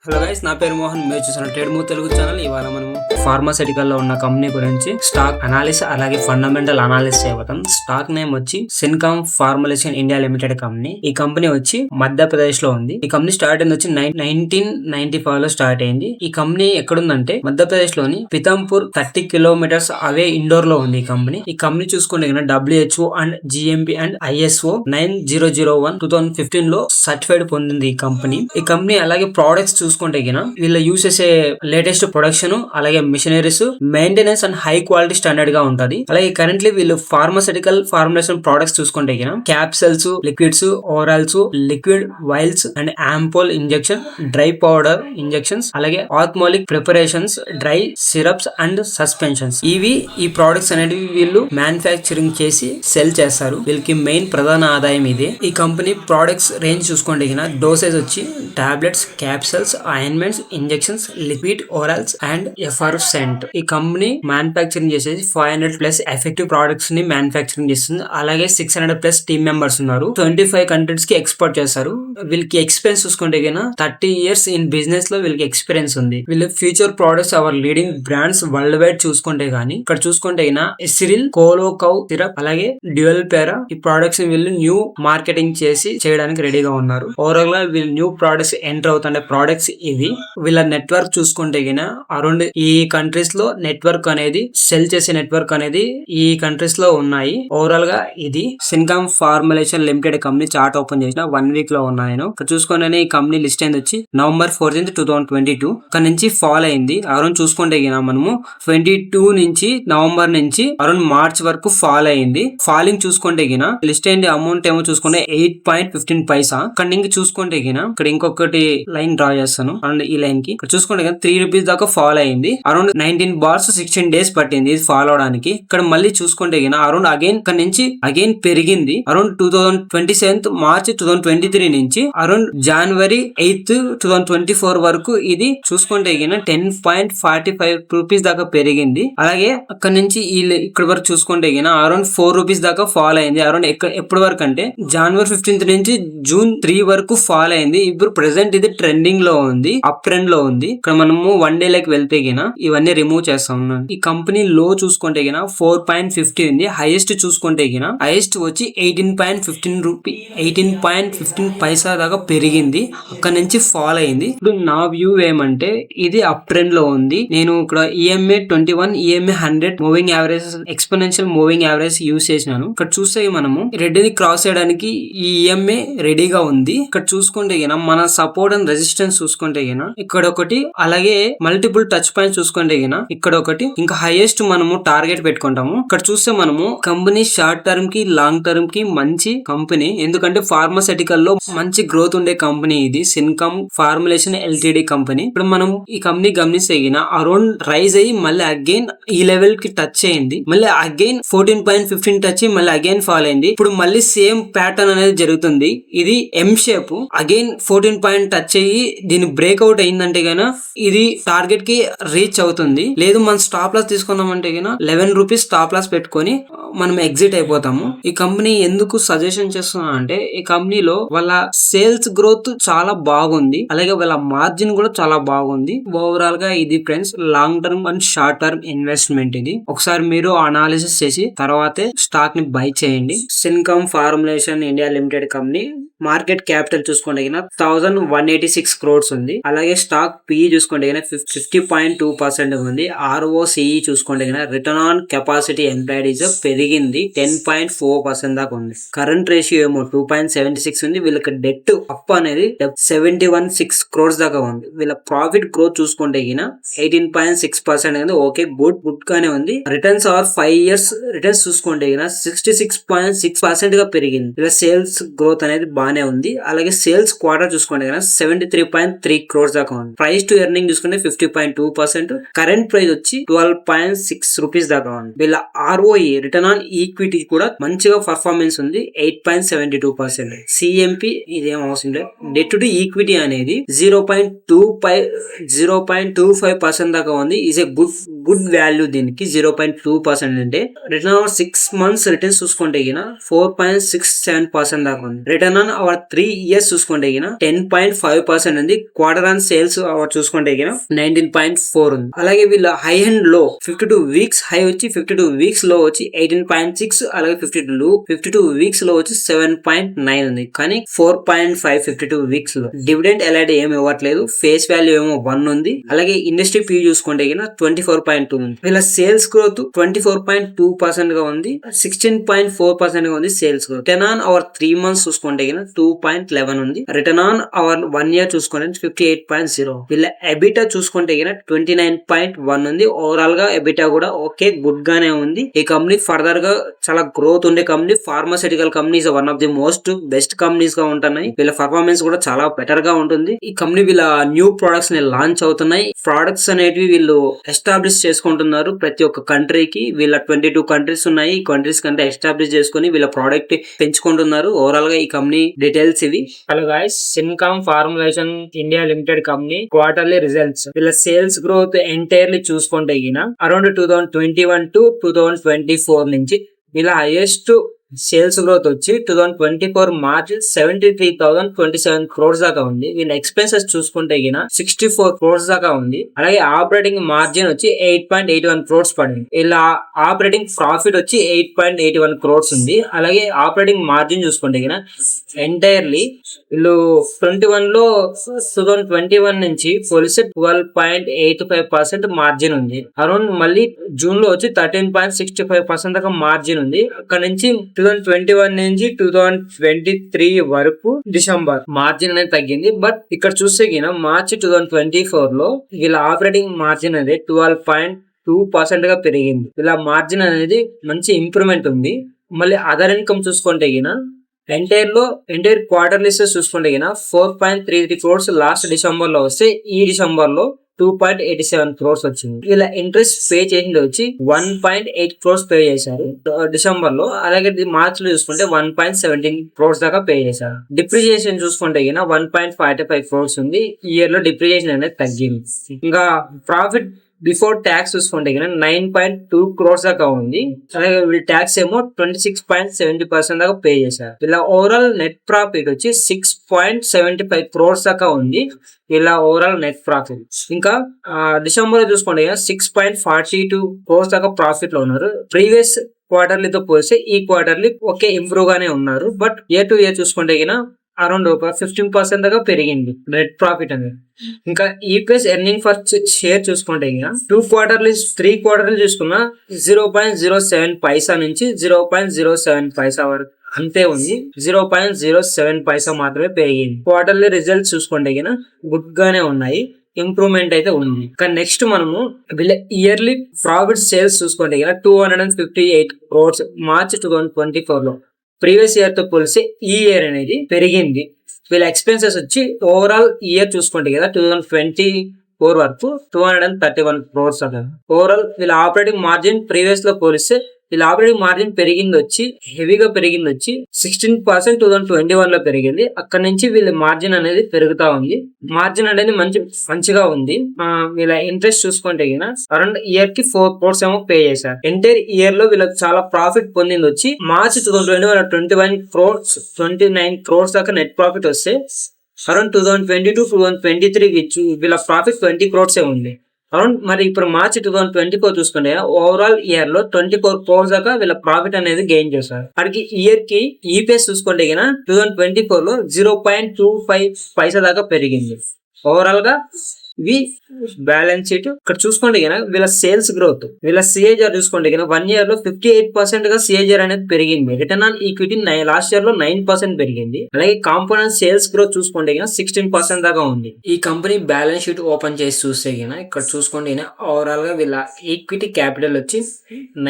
Hello guys, నా పేరు మోహన్. మీరు చూసిన ట్రేడ్ మూవ్ తెలుగు ఛానల్. ఇవాళ మనము ఫార్మాసిటికల్ లో ఉన్న కంపెనీ గురించి స్టాక్ అనాలిసిస్ అలాగే ఫండమెంటల్ అనాలిసిస్ చేయబోతాం. స్టాక్ నేమ్ వచ్చి సిన్కామ్ ఫార్ములేషన్ ఇండియా లిమిటెడ్ కంపెనీ. ఈ కంపెనీ వచ్చి మధ్యప్రదేశ్ లో ఉంది. ఈ కంపెనీ స్టార్ట్ అయింది వచ్చి 1995 లో స్టార్ట్ అయింది. ఈ కంపెనీ ఎక్కడుందంటే మధ్యప్రదేశ్ లోని పితంపూర్ 30 కిలోమీటర్స్ అవే ఇండోర్ లో ఉంది ఈ కంపెనీ చూసుకుంటే WHO and GMP and ISO 9001 2015 లో సర్టిఫైడ్ పొందింది ఈ కంపెనీ అలాగే ప్రోడక్ట్స్ చూసుకుంటే వీళ్ళు యూస్ చేసే లేటెస్ట్ ప్రొడక్షన్ అలాగే machineries maintenance and high quality standard గా ఉంటది. అలాగే కరెంట్లీ వీళ్ళు ఫార్మాసిటికల్ ఫార్ములేషన్ ప్రొడక్ట్స్ చూసుకుంటే capsules, liquids, orals, liquid vials and ampoule injection, dry powder injections, అలాగే alcoholic preparations, dry syrups and suspensions. ఈ ప్రొడక్ట్స్ అనేవి వీళ్ళు మ్యానుఫ్యాక్చరింగ్ చేసి సెల్ చేస్తారు. వీళ్ళకి మెయిన్ ప్రధాన ఆదాయం ఇదే. ఈ కంపెనీ ప్రొడక్ట్స్ రేంజ్ చూసుకుంటే డోసేజ్ వచ్చి tablets, capsules, ointments, injections, liquid, orals and effervescent. ఈ కంపెనీ మ్యానుఫ్యాక్చరింగ్ చేసేది 500+ ఎఫెక్టివ్ ప్రొడక్ట్స్ ని మ్యానుఫ్యాక్చరింగ్ చేస్తుంది. అలాగే 600+ టీమ్ మెంబర్స్ ఉన్నారు. 25 కంట్రీస్ కి ఎక్స్పోర్ట్ చేస్తారు. వీళ్ళకి ఎక్స్పీరియన్స్ చూసుకుంటే 30 years ఇన్ బిజినెస్ లో వీళ్ళకి ఎక్స్పీరియన్స్ ఉంది. వీళ్ళ future products our leading brands worldwide చూసుకుంటే ఇక్కడ చూసుకుంటే ఎసిరిల్, కోలోకౌ సిరప్ అలాగే డ్యూయల్ పేరా ఈ ప్రొడక్ట్స్ వీళ్ళు న్యూ మార్కెటింగ్ చేసి చేయడానికి రెడీగా ఉన్నారు. ఓవరాల్ గా వీళ్ళు న్యూ ప్రొడక్ట్స్ ఎంటర్ అవుతుండే ప్రొడక్ట్స్ ఇవి. వీళ్ళ నెట్వర్క్ చూసుకుంటే అరౌండ్ ఈ కంట్రీస్ లో నెట్వర్క్ అనేది సెల్ చేసే నెట్వర్క్ అనేది ఈ కంట్రీస్ లో ఉన్నాయి. ఓవరాల్ గా ఇది Syncom formulation limited company chart open చేసిన 1 week లో ఉన్నాయి. ఇక్కడ చూసుకుంటే ఈ కంపెనీ లిస్ట్ అయింది వచ్చి November 14th 2022. ఇక్కడ నుంచి ఫాల్ అయింది. అరౌండ్ చూసుకుంటే మనము 22 నుంచి నవంబర్ నుంచి అరౌండ్ మార్చ్ వరకు ఫాల్ అయింది. ఫాలింగ్ చూసుకుంటే లిస్ట్ అయింది అమౌంట్ ఏమో చూసుకుంటే 8.15 పైసా. ఇక్కడ నుంచి చూసుకుంటే ఇక్కడ ఇంకొకటి లైన్ డ్రా చేస్తాను. అరౌండ్ ఈ లైన్ కి ఇక్కడ చూసుకుంటే 3 రూపీస్ దాకా ఫాల్ అయింది. అరౌండ్ 19 bars 16 days పట్టింది ఇది ఫాల్ అవడానికి. ఇక్కడ మళ్ళీ చూసుకుంటే అరౌండ్ అగైన్ ఇక్కడ నుంచి అగైన్ పెరిగింది. అరౌండ్ 2027 మార్చ్ 2023 నుంచి అరౌండ్ January 8th 2024 వరకు ఇది చూసుకుంటే 10.45 రూపీస్ దాకా పెరిగింది. అలాగే అక్కడ నుంచి ఇక్కడ వరకు చూసుకుంటే అరౌండ్ 4 రూపీస్ దాకా ఫాల్ అయింది. అరౌండ్ ఎప్పటి వరకు అంటే January 15th నుంచి June 3 వరకు ఫాల్ అయింది. ఇప్పుడు ప్రెసెంట్ ఇది ట్రెండింగ్ లో ఉంది, అప్ ట్రెండ్ లో ఉంది. ఇక్కడ మనము 1 day లైక్ వెళ్తే ఇవన్నీ రిమూవ్ చేస్తాం. ఈ కంపెనీ లో చూసుకుంటే 4.50 ఉంది. హైయెస్ట్ చూసుకుంటే హైయెస్ట్ వచ్చి 18.15 పైసా దాకా పెరిగింది. అక్కడ నుంచి ఫాల్ అయింది. ఇప్పుడు నా వ్యూ ఏమంటే ఇది అప్ ట్రెండ్ లో ఉంది. నేను ఇక్కడ EMA 21, EMA 100 moving average, exponential moving average use చేసినాను. ఇక్కడ చూస్తే మనము రెడ్ ని క్రాస్ చేయడానికి ఈ EMA రెడీగా ఉంది. ఇక్కడ చూసుకుంటే మన సపోర్ట్ అండ్ రెసిస్టెన్స్ చూసుకుంటే ఇక్కడ ఒకటి, అలాగే మల్టిపుల్ టచ్ పాయింట్స్ చూసుకుంటే ఇక్కడ ఒకటి, ఇంకా హైయెస్ట్ మనము టార్గెట్ పెట్టుకుంటాము. ఇక్కడ చూస్తే మనము కంపెనీ షార్ట్ టర్మ్ కి లాంగ్ టర్మ్ కి మంచి కంపెనీ. ఎందుకంటే ఫార్మాసిటికల్ లో మంచి గ్రోత్ ఉండే కంపెనీ ఇది సిన్కామ్ ఫార్ములేషన్ LTD కంపెనీ. ఇప్పుడు మనం ఈ కంపెనీ గమనిస్తే అరౌండ్ రైజ్ అయ్యి మళ్ళీ అగైన్ ఈ లెవెల్ కి టచ్ అయింది. మళ్ళీ అగైన్ 14.15 టచ్ అయ్యి మళ్ళీ అగైన్ ఫాల్ అయింది. ఇప్పుడు మళ్ళీ సేమ్ ప్యాటర్న్ అనేది జరుగుతుంది. ఇది M shape again 14 point touch అయ్యి దీని బ్రేక్అవుట్ అయిందంటే ఇది టార్గెట్ కి రీచ్ అవుతుంది. లేదు మనం స్టాప్ లాస్ తీసుకున్నామంటే 11 రూపీస్ స్టాప్ లాస్ పెట్టుకొని మనం ఎగ్జిట్ అయిపోతాము. ఈ కంపెనీ ఎందుకు సజెషన్ చేస్తున్నా అంటే ఈ కంపెనీలో వాళ్ళ సేల్స్ గ్రోత్ చాలా బాగుంది. అలాగే వాళ్ళ మార్జిన్ కూడా చాలా బాగుంది. ఓవరాల్ గా ఇది friends long term and short term investment. ఇది ఒకసారి మీరు అనాలిసిస్ చేసి తర్వాతే స్టాక్ ని బై చేయండి. Syncom formulation India limited company market capital చూసుకుంటే 1186 crores ఉంది. అలాగే స్టాక్ PE చూసుకుంటే 50.2% ఉంది. ROCE చూసుకుంటే return on capacity employed is పెరిగింది 10.4% దాకా ఉంది. కరెంట్ రేషియో ఏమో 2.76 ఉంది. వీళ్ళకి డెట్ అప్ అనేది 71.6 crores దాకా ఉంది. వీళ్ళ ప్రాఫిట్ గ్రోత్ చూసుకుంటే 18.6% ఉంది. ఓకే, గుడ్ గానే ఉంది. రిటర్న్స్ ఆర్ 5 years రిటర్న్స్ చూసుకుంటే 66.6% గా పెరిగింది. వీళ్ళ సేల్స్ గ్రోత్ అనేది బానే ఉంది. అలాగే సేల్స్ క్వార్టర్ చూసుకుంటే 73.3 crores దాకా ఉంది. ప్రైస్ టు ఎర్నింగ్ చూసుకుంటే 50.2%. కరెంట్ ప్రైస్ వచ్చి 12.6 రూపీస్ దాకా ఉంది. వీళ్ళ ROE రిటర్న్ ఆన్ ఈక్విటీ కూడా మంచిగా పర్ఫార్మెన్స్ ఉంది 8.72%. CMP ఇదేం అవసరం లేదు. డెట్ టు ఈక్విటీ అనేది 0.25% దాకా ఉంది. ఈజ్ ఏ గుడ్ వాల్యూ దీనికి 0.2% అంటే రిటర్న్ ఓవర్ 6 months రిటర్న్స్ చూసుకుంటే 4.67% దాకా ఉంది. రిటర్న్ ఆన్ అవర్ 3 years చూసుకుంటే 10.5% ఉంది. క్వార్టర్ ఆన్ సేల్స్ అవర్ చూసుకుంటే 19.4 ఉంది. అలాగే వీళ్ళ హై అండ్ లో 52 వీక్స్ హై వచ్చి 52 వీక్స్ లో వచ్చి 18.6, అలాగే 52 వీక్స్ లో వచ్చి 7.9 ఉంది. కానీ 4.5 52 వీక్స్ లో డివిడెండ్ ఎలాంటి ఏమి ఇవ్వట్లేదు. ఫేస్ వాల్యూ ఏమో 1 ఉంది. అలాగే ఇండస్ట్రీ పీ చూసుకుంటే 24.2 ఉంది. వీళ్ళ సేల్స్ గ్రోత్ 24.2% గా ఉంది. 16.4% గా ఉంది sales growth. Return on hour 3 months చూసుకుంటే 2.11 ఉంది. రిటర్న్ ఆన్ అవర్ 1 year చూసుకుంటే 58.0. వీళ్ళ ఎబిటా చూసుకుంటే 29.1 ఉంది. ఓవరాల్ గా ఎబిటా కూడా ఓకే గుడ్ గానే ఉంది. ఈ కంపెనీ ఫర్దర్ గా చాలా గ్రోత్ ఉండే company. Pharmaceutical companies one of the most best companies గా ఉంటున్నాయి. వీళ్ళ పర్ఫార్మెన్స్ కూడా చాలా బెటర్ గా ఉంటుంది. ఈ కంపెనీ వీళ్ళ న్యూ ప్రొడక్ట్స్ ని లాంచ్ అవుతున్నాయి. ప్రొడక్ట్స్ అనేటివి వీళ్ళు ఎస్టాబ్లిష్ చేసుకుంటున్నారు ప్రతి ఒక్క కంట్రీకి. వీళ్ళ 22 కంట్రీస్ ఉన్నాయి. ఈ కంట్రీస్ కంటే ఎస్టాబ్లిష్ చేసుకుని వీళ్ళ ప్రోడక్ట్ పెంచుకుంటున్నారు. ఓవరాల్ గా ఈ కంపెనీ డీటెయిల్స్ ఇవి. Hello guys, Syncom formulation India limited company quarterly results. వీళ్ళ సేల్స్ గ్రోత్ ఎంటైర్లీ చూసుకుంటే అరౌండ్ 2021 to 2024 నుంచి వీళ్ళ హైయెస్ట్ సేల్స్ గ్రోత్ వచ్చి 2024 మార్చ్ 73,027 crores దాకా ఉంది. వీళ్ళ ఎక్స్పెన్సెస్ చూసుకుంటే 64 crores దాకా ఉంది. అలాగే ఆపరేటింగ్ మార్జిన్ వచ్చి 8.81 crores పడింది. ఇలా ఆపరేటింగ్ ప్రాఫిట్ వచ్చి 8.81 crores ఉంది. అలాగే ఆపరేటింగ్ మార్జిన్ చూసుకుంటే ఎంటైర్లీ వీళ్ళు 2021 నుంచి పోలిస్తే 12.85% మార్జిన్ ఉంది. అరౌండ్ మళ్ళీ జూన్ లో వచ్చి 13.65% దాకా మార్జిన్ ఉంది. అక్కడ నుంచి 2021 నుంచి 2023 వరకు డిసెంబర్ మార్జిన్ అనేది తగ్గింది. బట్ ఇక్కడ చూస్తే మార్చి 2024 లో వీళ్ళ ఆపరేటింగ్ మార్జిన్ అనేది 12.2% గా పెరిగింది. ఇలా మార్జిన్ అనేది మంచి ఇంప్రూవ్మెంట్ ఉంది. మళ్ళీ అదర్ ఇన్కమ్ చూసుకుంటే ఎంటైర్ క్వార్టర్ లిస్ట్ చూసుకుంటే 4.33 crores లాస్ట్ డిసెంబర్ లో వస్తే ఈ డిసెంబర్ లో 2.87 crores వచ్చింది. ఇలా ఇంట్రెస్ట్ పే చేసింది వచ్చి 1.8 crores పే చేశారు డిసెంబర్ లో. అలాగే మార్చ్ లో చూసుకుంటే 1.17 crores దాకా పే చేశారు. డిప్రిసియేషన్ చూసుకుంటే 1.55 crores ఉంది. ఈ ఇయర్ లో డిప్రిసియేషన్ అనేది తగ్గింది. ఇంకా ప్రాఫిట్ బిఫోర్ ట్యాక్స్ చూసుకుంటే 9.2 crores దాకా ఉంది. అలాగే వీళ్ళ ట్యాక్స్ ఏమో 26.70% దాకా పే చేశారు. ఇలా ఓవరాల్ నెట్ ప్రాఫిట్ వచ్చి 6.75 crores దాకా ఉంది. ఇలా ఓవరాల్ నెట్ ప్రాఫిట్. ఇంకా డిసెంబర్ చూసుకుంటే 6.42 crores దాకా ప్రాఫిట్ లో ఉన్నారు. ప్రీవియస్ క్వార్టర్లీతో పోలిస్తే ఈ క్వార్టర్లీ ఓకే ఇంప్రూవ్ గానే ఉన్నారు. బట్ ఇయర్ టు ఇయర్ చూసుకుంటే అరౌండ్ 15% దాకా పెరిగింది నెట్ ప్రాఫిట్ అనేది. ఇంకా ఈపీఎస్ ఎర్నింగ్ ఫర్ షేర్ చూసుకుంటే 3 క్వార్టర్లీ చూసుకున్న 0.07 పైసా నుంచి 0.07 పైసా వరకు అంతే ఉంది. 0.07 పైసా మాత్రమే పెరిగింది. క్వార్టర్లీ రిజల్ట్స్ చూసుకుంటే గుడ్ గానే ఉన్నాయి. ఇంప్రూవ్మెంట్ అయితే ఉంది. కానీ నెక్స్ట్ మనము వీళ్ళ ఇయర్లీ ప్రాఫిట్ సేల్స్ చూసుకుంటే 258 crores మార్చ్ 2024 లో ప్రీవియస్ ఇయర్ తో పోలిస్తే ఈ ఇయర్ అనేది పెరిగింది. వీళ్ళ ఎక్స్పెన్సెస్ వచ్చి ఓవరాల్ ఇయర్ చూసుకుంటే 2024 వరకు 231 crores అక్కడ. ఓవరాల్ వీళ్ళ ఆపరేటింగ్ మార్జిన్ ప్రీవియస్ లో పోలిస్తే వీళ్ళ ఆపరేటింగ్ మార్జిన్ పెరిగింది వచ్చి హెవీగా పెరిగింది వచ్చి 16% 2021 లో పెరిగింది. అక్కడ నుంచి వీళ్ళ మార్జిన్ అనేది పెరుగుతా ఉంది. మార్జిన్ అనేది మంచిగా ఉంది. వీళ్ళ ఇంట్రెస్ట్ చూసుకుంటే అరౌండ్ ఇయర్ కి 4 crores ఏమో పే చేశారు. ఎంటైర్ ఇయర్ లో వీళ్ళకి చాలా ప్రాఫిట్ పొందింది వచ్చి మార్చ్ 2021 29 crores దాకా నెట్ ప్రాఫిట్ వస్తే అరౌండ్ 2022-2023 వీళ్ళ ప్రాఫిట్ 20 crores ఏ ఉంది. అరౌండ్ మరి ఇప్పుడు మార్చ్ 2024 చూసుకుంటే ఓవరాల్ ఇయర్ లో 24 crores దాకా వీళ్ళ ప్రాఫిట్ అనేది గెయిన్ చేశారు. అక్కడికి ఇయర్ కి ఈపీఎస్ చూసుకుంటే 2024 లో 0.25 పైసా దాకా పెరిగింది. ఓవరాల్ గా ఇవి బ్యాలెన్స్ షీట్. ఇక్కడ చూసుకుంటే వీళ్ళ సేల్స్ గ్రోత్, వీళ్ళ సిఏజర్ చూసుకుంటే 1 year లో 58% గా సిఏజర్ అనేది పెరిగింది. Return on equity last year లో 9% పెరిగింది. అలాగే కాంపోనెంట్ సేల్స్ గ్రోత్ చూసుకుంటే 16% దాకా ఉంది. ఈ కంపెనీ బ్యాలెన్స్ షీట్ ఓపెన్ చేసి చూస్తే ఇక్కడ చూసుకుంటే ఓవరాల్ గా వీళ్ళ ఈక్విటీ క్యాపిటల్ వచ్చి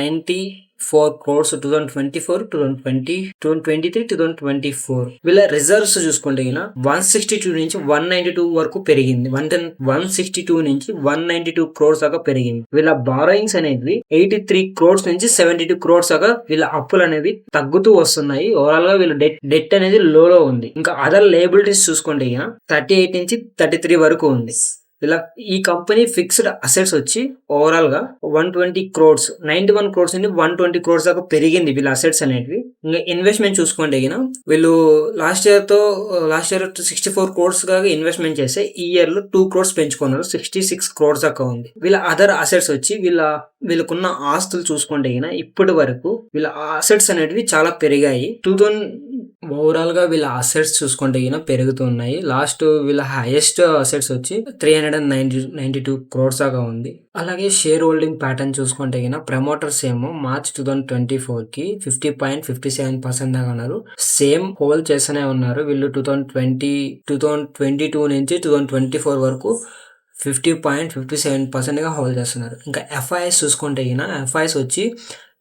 94 crores 2023-2024. వీళ్ళ రిజర్వ్స్ చూసుకుంటే 162 నుంచి 192 వరకు పెరిగింది. 162 నుంచి 192 crores దాకా పెరిగింది. వీళ్ళ బారోయింగ్స్ అనేది 83 crores నుంచి 72 crores దాకా వీళ్ళ అప్పులు అనేవి తగ్గుతూ వస్తున్నాయి. ఓవరాల్ గా వీళ్ళ డెట్ అనేది లో ఉంది. ఇంకా అదర్ లయబిలిటీస్ చూసుకుంటే 38 నుంచి 33 వరకు ఉంది. ఇలా ఈ కంపెనీ ఫిక్స్డ్ అసెట్స్ వచ్చి ఓవరాల్ గా 120 crores 91 crores నుండి 120 crores దాకా పెరిగింది వీళ్ళ అసెట్స్ అనేటివి. ఇంకా ఇన్వెస్ట్మెంట్ చూసుకోండి వీళ్ళు లాస్ట్ ఇయర్ 64 crores గా ఇన్వెస్ట్మెంట్ చేస్తే ఈ ఇయర్ లో 2 crores పెంచుకున్నారు, 66 crores దాకా ఉంది. వీళ్ళ అదర్ అసెట్స్ వచ్చి వీళ్ళకున్న ఆస్తులు చూసుకోండి ఇప్పటి వరకు వీళ్ళ అసెట్స్ అనేటివి చాలా పెరిగాయి. ఓవరాల్ గా వీళ్ళ అసెట్స్ చూసుకుంటే పెరుగుతున్నాయి. లాస్ట్ వీళ్ళ హైయెస్ట్ అసెట్స్ వచ్చి 392 crores దాకా ఉంది. అలాగే షేర్ హోల్డింగ్ ప్యాటర్న్ చూసుకుంటే ప్రమోటర్స్ ఏమో మార్చ్ 2024 కి 50.57% దాకా ఉన్నారు. సేమ్ హోల్డ్ చేస్తూనే ఉన్నారు. వీళ్ళు 2022 నుంచి 2024 వరకు 50.57% గా హోల్డ్ చేస్తున్నారు. ఇంకా ఎఫ్ఐఎస్ చూసుకుంటే ఎఫ్ఐఎస్ వచ్చి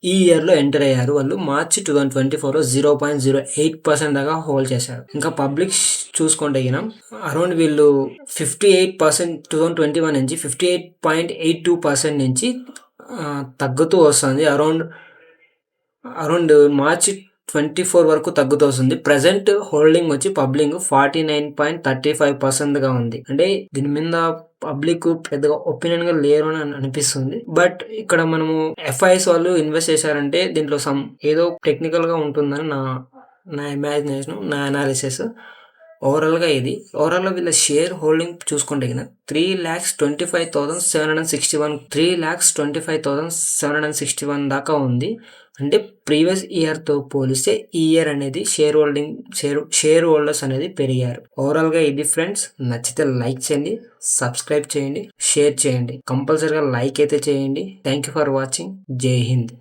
ఈ ఇయర్ లో ఎంటర్ అయ్యారు. వాళ్ళు మార్చ్ 2024 లో 0.08% దాకా హోల్డ్ చేశారు. ఇంకా పబ్లిక్ చూసుకుంటే అరౌండ్ వీళ్ళు 58% 2021 నుంచి 58.82% నుంచి తగ్గుతూ వస్తుంది. అరౌండ్ మార్చ్ 24 వరకు తగ్గుతూ వస్తుంది. ప్రెసెంట్ హోల్డింగ్ వచ్చి పబ్లిక్ 49.35% గా ఉంది. అంటే దీని మీద పబ్లిక్ పెద్దగా ఒపీనియన్ గా లేరు అని అనిపిస్తుంది. బట్ ఇక్కడ మనము ఎఫ్ఐఎస్ వాళ్ళు ఇన్వెస్ట్ చేశారంటే దీంట్లో ఏదో టెక్నికల్ గా ఉంటుందని నా ఇమాజినేషన్, నా అనాలిసిస్. ఓవరాల్ గా వీళ్ళ షేర్ హోల్డింగ్ చూసుకుంటే 3,25,761 దాకా ఉంది. అంటే ప్రీవియస్ ఇయర్ తో పోలిస్తే ఈ ఇయర్ అనేది షేర్ హోల్డర్స్ అనేది పెరిగారు. ఓవరాల్ గా ఇది ఫ్రెండ్స్. నచ్చితే లైక్ చేయండి, సబ్స్క్రైబ్ చేయండి, షేర్ చేయండి. కంపల్సరీగా లైక్ అయితే చేయండి. Thank you for watching. జై హింద్.